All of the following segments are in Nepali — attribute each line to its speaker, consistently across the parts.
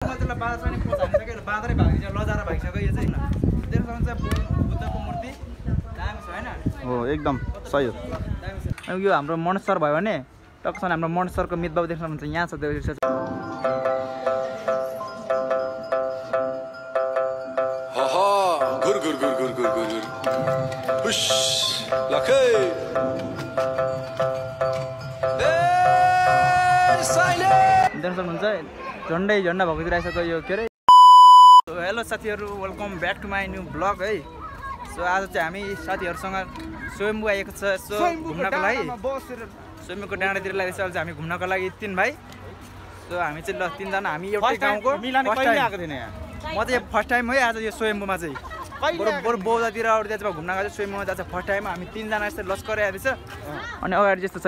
Speaker 1: मतलब बाँदर पनि पोच हानिसक्यो बाँदरै भागिसक्यो लजाएर भागिसक्यो यो चाहिँ देख्न सक्नुहुन्छ बुद्धको मूर्ति दामी छ हैन
Speaker 2: हो एकदम सही हो
Speaker 1: अब यो हाम्रो मणेश्वर भयो भने टक्कसन हाम्रो मणेश्वरको मितबाबु देख्न सक्नुहुन्छ यहाँ छ देउसी
Speaker 3: गुर गुर गुर गुर गुर गुर गुर हुश लखे
Speaker 1: देख्न सक्नुहुन्छ झन्डै झन्डा भएको चाहिँ रहेछ यो के अरे हेलो साथीहरू welcome back to my new blog है सो आज चाहिँ हामी साथीहरूसँग स्वयम्बु आएको छ सो घुम्नको लागि स्वयम्बुको डाँडातिर लागेको छ अहिले हामी घुम्नको लागि 3 भाइ सो हामी चाहिँ ल 3 जना हामी एउटै गाउँको
Speaker 2: मिलाने कहिले आएको थिएन यहाँ
Speaker 1: म चाहिँ फर्स्ट टाइम है आज यो स्वयम्बुमा चाहिँ बरु बौद्धातिर अरू चाहिँ घुम्न गएको स्वयम्बुमा जान्छ फर्स्ट टाइम हामी 3 जना यस्तो लस्करै आएको छ अनि अगाडि जस्तो छ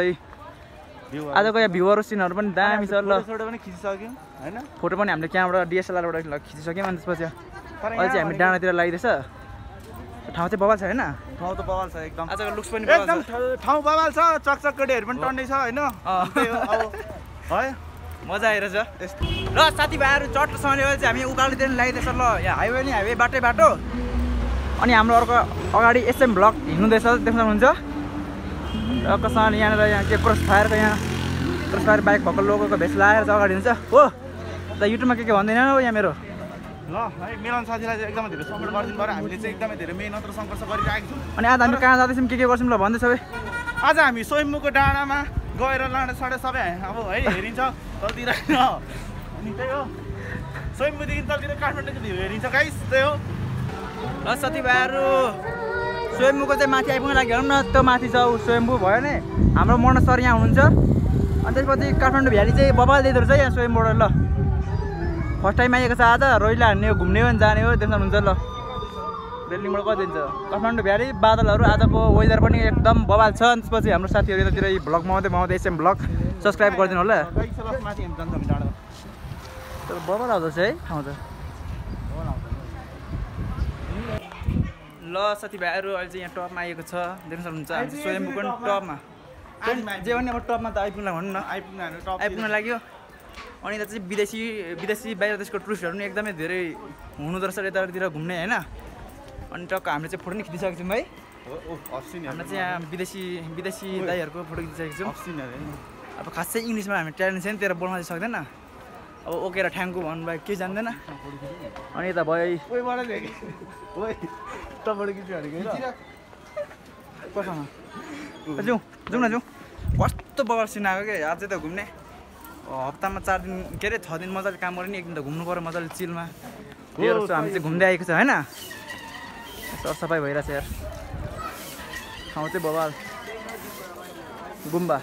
Speaker 1: आजको यहाँ भ्यूहरू सिनहरू पनि दामी छ ल
Speaker 2: फोटो पनि खिचिसक्यौँ हैन
Speaker 1: फोटो पनि हामीले क्यामेरा DSLRबाट खिचिसक्यौँ अनि त्यसपछि अहिले चाहिँ हामी डाँडातिर लागिरहेछ ठाउँ चाहिँ बवाल छ हैन
Speaker 2: ठाउँ त बवाल छ एकदम
Speaker 1: आजको लुक्स पनि
Speaker 2: एकदम ठाउँ बवाल छ चकचक केटीहरू पनि टन्नै छ हैन त्यही हो अब है
Speaker 1: मजा आइरहेछ ल साथीभाइहरू चट्टसँगले चाहिँ हामी उकालोतिर लागिरहेछ ल यहाँ हाइवे नि हाइवे बाटो अनि हाम्रो अर्को अगाडि SM ब्लग हिँड्नुहुँदैछ देख्न सक्नुहुन्छ कसैले यहाँनिर यहाँ के क्रसफायरको यहाँ क्रसफायर बाइक भएको लोगोको भेष लगाएर चाहिँ अगाडि हुन्छ हो त युट्युबमा के भन्दैन हो यहाँ मेरो
Speaker 2: ल है मिलन साथीलाई चाहिँ एकदमै धेरै सपोर्ट गरिदिनु पर्यो हामीले चाहिँ एकदमै धेरै मेहनत र सङ्घर्ष गरिरहेको छौँ
Speaker 1: अनि आज हामी कहाँ जाँदैछौँ के गर्छौँ ल भन्दै सबै
Speaker 2: आज हामी स्वयम्बुको डाँडामा गएर लाँडा सबै अब है हेरिन्छ तलतिर अनि त्यही हो स्वयम्बुदेखि तलतिर काठमाडौँको भ्यू हेरिन्छ गाइस त्यही हो
Speaker 1: ल साथीभाइहरू स्वयम्बुको चाहिँ माथि आइपुग्न लागि हेरौँ न त्यो माथि छ स्वयम्बु भयो नि हाम्रो मणेश्वर यहाँ हुनुहुन्छ अनि त्यसपछि काठमाडौँ भ्याली चाहिँ बबाल दिँदो रहेछ यहाँ स्वयम्बुबाट ल फर्स्ट टाइम आएको छ आज रोइला हान्ने हो घुम्ने हो भने जाने हो देख्नुहुन्छ ल रेलिङबाट कति दिन्छ काठमाडौँ भ्याली बादलहरू आजको वेदर पनि एकदम बबाल छ अनि त्यसपछि हाम्रो साथीहरू यतातिर भ्लग बनाउँदै SM ब्लग सब्सक्राइब गरिदिनु होला तर बबाल आउँदैछ है ठाउँ त ल साथीभाइहरू अहिले चाहिँ यहाँ टपमा आएको छ देख्न सक्नुहुन्छ हामी स्वयम्बुको टपमा जे भने अब टपमा त आइपुग्न भन्नु न आइपुग्न लाग्यो अनि यता चाहिँ विदेशी बाहिर देशको टुरिस्टहरू पनि एकदमै धेरै हुनुहुँदो रहेछ यतातिर घुम्ने होइन अनि टक्क हामीले चाहिँ फोटो पनि खिचिसकेको छौँ है हाम्रो चाहिँ यहाँ विदेशी दाइहरूको फोटो खिचिसकेको छौँ अब खासै इङ्ग्लिसमा हामी ट्यालेन्ट छैन त्यहाँ बोल्न चाहिँ सक्दैन अब ओकेर ठ्याङ्को भन्नुभयो केही जान्दैन अनि यता भयो कसँग जाउँ न कस्तो बगाल सिन आएको क्या आज त घुम्ने हप्तामा 4 दिन के अरे 6 दिन मजाले काम गर्ने एक दिन त घुम्नु पऱ्यो मजाले चिलमा यो हामी चाहिँ घुम्दै आएको छ होइन सरसफाइ भइरहेछ यार ठाउँ चाहिँ बबाल गुम्बा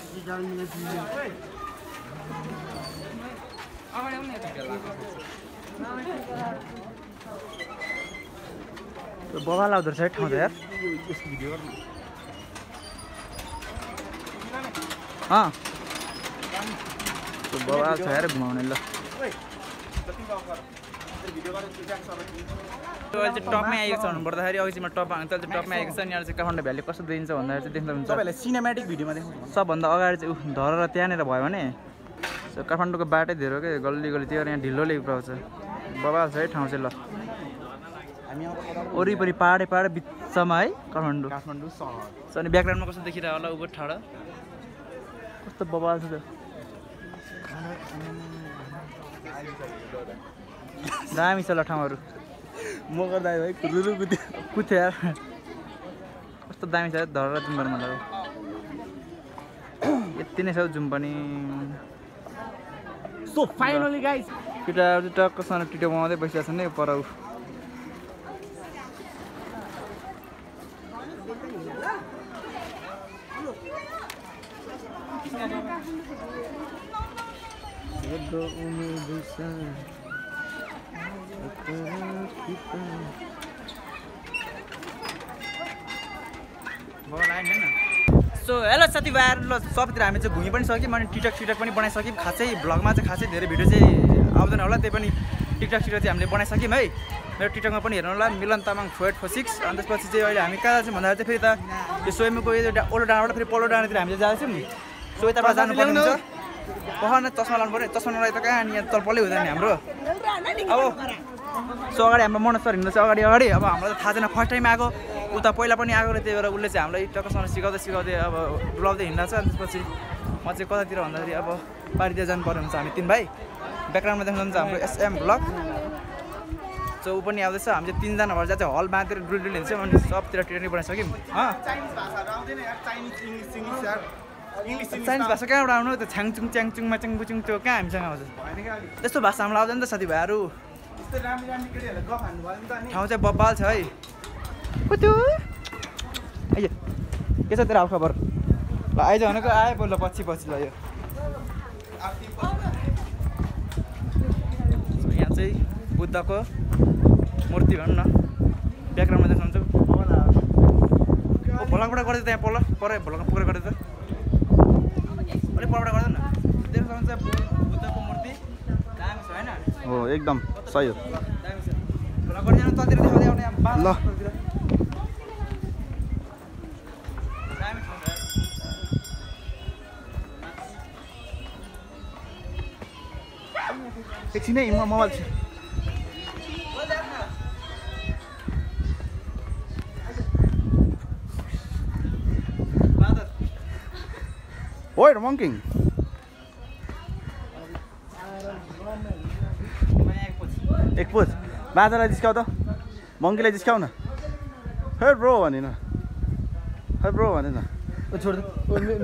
Speaker 1: बबाल आउँदो रहेछ ठाउँ त यार बबाल छ यार घुमाउने ल टपमै आएको छ भन्नुपर्दाखेरि अघि चाहिँ म टपमा हाल्नु चाहिँ टपमै आएको छ अनि यहाँ चाहिँ काठमाडौँ भ्याली कस्तो देखिन्छ भन्दाखेरि चाहिँ देख्नुहुन्छ
Speaker 2: तपाईँलाई सिनेमेटिक भिडियोमा देखाउँछु सबभन्दा
Speaker 1: अगाडि चाहिँ धरेर त्यहाँनिर भयो भने काठमाडौँको बाटै धेरै के गल्ली त्यो यहाँ ढिलोले उठाउँछ बबाल छ है ठाउँ चाहिँ ल वरिपरि पाहाडै बिचमा है काठमाडौँ सहर अनि ब्याकग्राउन्डमा कस्तो देखिरहेको होला उभो ठाडो कस्तो बबाल छ त्यो दामी छ ल ठाउँहरू
Speaker 2: म गर्दा भाइ
Speaker 1: कुथ्यो यार कस्तो दामी छ धरेर जुम गर्नु मलाई यति नै छ जुम पनि
Speaker 2: सो फाइनली गाइस
Speaker 1: केटाहरू चाहिँ टक्कसँग टिटो बनाउँदै बसिरहेको छ नि पर सो हेलो साथीभाइहरू ल सबतिर हामी चाहिँ घुमि पनि सक्यौँ अनि टिकटक पनि बनाइसक्यौँ खासै भ्लगमा चाहिँ खासै धेरै भिडियो चाहिँ आउँदैन होला त्यही पनि टिकटक चाहिँ हामीले बनाइसक्यौँ है मेरो टिकटकमा पनि हेर्नु होला मिलन तामाङ 4846 अनि त्यसपछि चाहिँ अहिले हामी कहाँ जान्छौँ भन्दाखेरि चाहिँ फेरि त यो स्वयम्बुको यो ओल्डो डाँडाबाट फेरि पल्लो डाँडातिर हामीले जाँदैछौँ नि सो यताबाट जानुपर्ने हुन्छ पखान चस्मा लाउनु पऱ्यो चस्मा नलाइ त कहाँ यहाँ तलपल्लै हुँदैन हाम्रो अब सो अगाडि हाम्रो मनोज सर हिँड्नु चाहिँ अगाडि अब हामीलाई त थाहा छैन फर्स्ट टाइम आएको उता पहिला पनि आएको र त्यही भएर उसले चाहिँ हामीलाई टक्कसँग सिकाउँदै अब डुलाउँदै हिँड्दा छ अनि त्यसपछि म चाहिँ कतातिर भन्दाखेरि अब पारितिर जानु पर्ने हुन्छ हामी 3 भाइ ब्याकग्राउन्डमा देख्नुहुन्छ हाम्रो SM ब्लग सो ऊ पनि आउँदैछ हामी चाहिँ 3 जना भएर चाहिँ हल बाँधेर डुलडुल हिँड्छ अनि सबतिर ट्रेनिङ बनाइसक्यौँ चाइनिज भाषा कहाँबाट आउनु त छ्याङचुङ च्याङचुङ माच्याङ बुचुङ त्यो कहाँ हामीसँग आउँछ त्यस्तो भाषा हामीलाई आउँदैन त साथीभाइहरू ठाउँ चाहिँ बब्बाल छ है कुतु आइज के छ तेरो हालखबर ल आइज भनेको आयो बोल्नु पछि ल यो यहाँ चाहिँ बुद्धको मूर्ति भनौँ न ब्याकग्राउन्डमा देख्नुहुन्छ भोलकबाट गर्दै त्यहाँ पर भोलक पुगेर गर्दै त अलिक परबाट गर्दैन देख्नुहुन्छ बुद्धको मूर्ति दामी छ होइन
Speaker 2: हो एकदम सही हो
Speaker 1: दामी छ भोलक गर्दै जानु ततिर देखाउँदै आउने
Speaker 2: ल
Speaker 1: दामी ठाउँ छ
Speaker 2: एकछिनै मोबाइल छ ओइ मङ्किङ एक पोज बाजालाई जिस्काउ त मङ्कीलाई जिस्काउ न है ब्रो भने न है ब्रो भने न
Speaker 4: छोड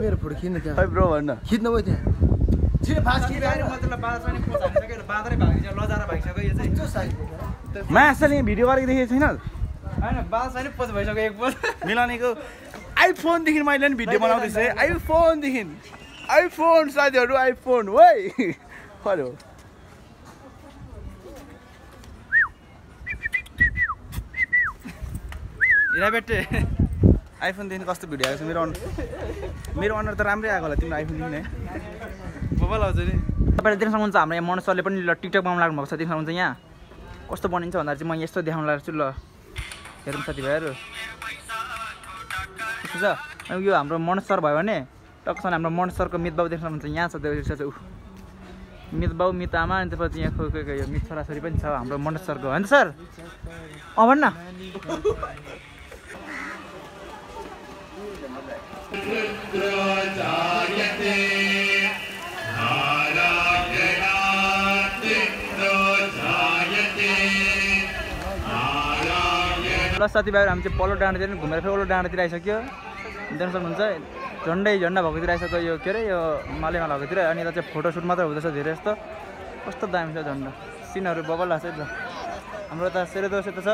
Speaker 4: मेरो फोटो खिच्न त्यहाँ
Speaker 2: है ब्रो भन्न
Speaker 4: खिच्न गयो त्यहाँ
Speaker 1: मतलब बाँदर पनि पोज हालिसक्यो बाँदरै भागिसक्यो लजाएर भागिसक्यो यो चाहिँ
Speaker 2: मासले भिडियो गरेको देखेको छैन
Speaker 1: होइन बाँदर पनि पोज भइसक्यो एक पोज
Speaker 2: मिलानेको आइफोनदेखि मैले नि भिडियो बनाउँदैछु है आइफोन साथीहरू आइफोन वै खऱ्यो
Speaker 1: हिरा बेटे
Speaker 2: आइफोनदेखि कस्तो भिडियो आएको छ मेरो अनुहार त राम्रै आएको होला तिम्रो आइफोनदेखि नै
Speaker 1: मोबाइल आउँछ नि तपाईँले देख्न सक्नुहुन्छ हाम्रो यहाँ मनोज सरले पनि ल टिकटक बनाउनु लाग्नु भएको छ देख्न सक्नुहुन्छ यहाँ कस्तो बनिन्छ भन्दा चाहिँ म यस्तो देखाउनु लाग्छु ल हेरौँ साथीभाइहरू ठिक छ यो हाम्रो मनोज सर भयो भने टक्कसँग हाम्रो मनोज सरको मितबाउ देख्न सक्नुहुन्छ यहाँ छ त्यो मितबाउ मित आमा अनि त्यसपछि यहाँ खोइ यो मित छोराछोरी पनि छ हाम्रो मनोज सरको होइन सर भन्न ल साथीभाइहरू हामी चाहिँ पल्लो डाँडातिर पनि घुमेर फेरि पल्लो डाँडातिर आइसक्यो देख्न सक्नुहुन्छ झन्डा भएकोतिर आइसक्यो यो के अरे यो मालेमा भएकोतिर अनि यता चाहिँ फोटोसुट मात्र हुँदैछ धेरै जस्तो कस्तो दामी छ झन्डा सिनहरू बबल लाग्छ है त हाम्रो यता सेरोदोस यता छ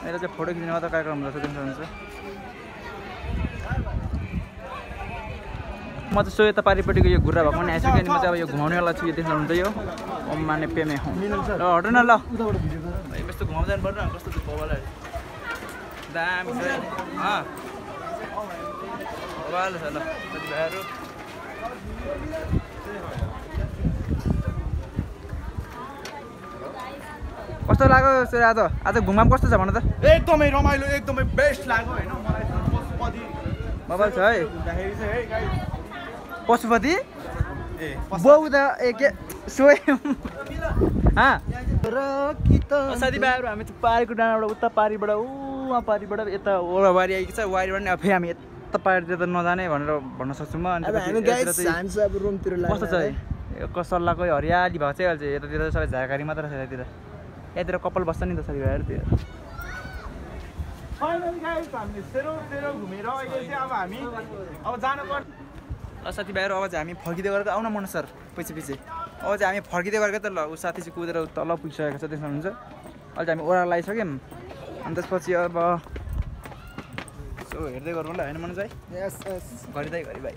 Speaker 1: यता चाहिँ फोटो खिच्ने मात्र कार्यक्रम हुँदैछ देख्न सक्नुहुन्छ म चाहिँ सो यता पारिपट्टिको यो घुर्रा भएको पनि आइसक्यो अनि म चाहिँ अब यो घुमाउनेवाला छु यो देख्न सक्नुहुन्छ यो ओम माने पेमे हो ल हट न ल यस्तो घुमाउँदैन पर्छ कस्तो बबल दामी छ बबाल छ ल साथीभाइहरू कस्तो लाग्यो आज घुमाम कस्तो छ भन त
Speaker 2: एकदमै रमाइलो एकदमै बेस्ट लाग्यो होइन मलाई पशुपति
Speaker 1: मोबाइल छ है
Speaker 2: हुँदाखेरि चाहिँ है
Speaker 1: पशुपति
Speaker 2: ए
Speaker 1: बाउ त के स्वयं साथीभाइहरू हामी चाहिँ पारीको डाँडाबाट उता पारीबाट उहाँ पारीबाट यता ओराबारी आइएको छ वारीबाट नि अब फेरि हामी यता पारीतिर त नजाने भनेर भन्न सक्छौँ म अनि कस्तो छ यो कसल्लाको हरियाली भएको चाहिँ अहिले यतातिर सबै झारकारी मात्र छ यतातिर यतातिर कपाल बस्छ नि त साथीभाइहरू त्यो
Speaker 2: फाइनली गाइस हामीले सेरो घुमेर अहिले चाहिँ अब हामी अब जानुपर्छ
Speaker 1: ल साथीभाइहरू अब चाहिँ हामी फर्किँदै गरेको आउन मन सर पछि अब चाहिँ हामी फर्किँदै गरेको त ल ऊ साथी चाहिँ कुदेर तल पुगिसकेको छ देख्नुहुन्छ अहिले चाहिँ हामी ओह्रालो लगाइसक्यौँ अनि त्यसपछि अब यसो हेर्दै गरौँ ल होइन मन चाहिँ घरि भाइ